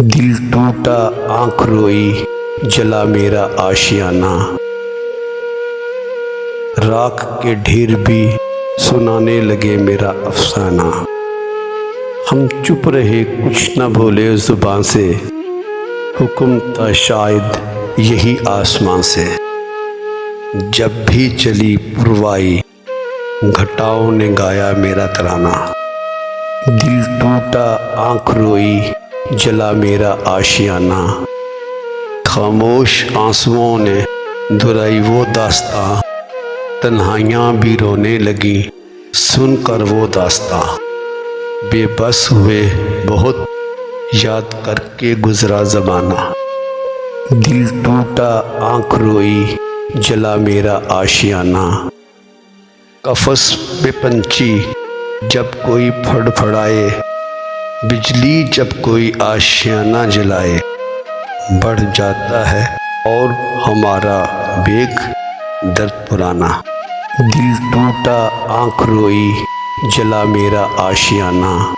दिल टूटा आँख रोई, जला मेरा आशियाना। राख के ढेर भी सुनाने लगे मेरा अफसाना। हम चुप रहे कुछ न बोले ज़ुबान से, हुक्म था शायद यही आसमां से। जब भी चली पुरवाई, घटाओं ने गाया मेरा तराना। दिल टूटा आँख रोई, जला मेरा आशियाना। खामोश आंसुओं ने दोहराई वो दास्तां, तन्हाइयाँ भी रोने लगी सुनकर वो दास्तां। बेबस हुए बहुत याद करके गुजरा ज़माना। दिल टूटा आँख रोई, जला मेरा आशियाना। कफ़स पे पंछी जब कोई फड़फड़ाए, बिजली जब कोई आशियाना जलाए, बढ़ जाता है और हमारा बेग दर्द पुराना। दिल टूटा आँख रोई, जला मेरा आशियाना।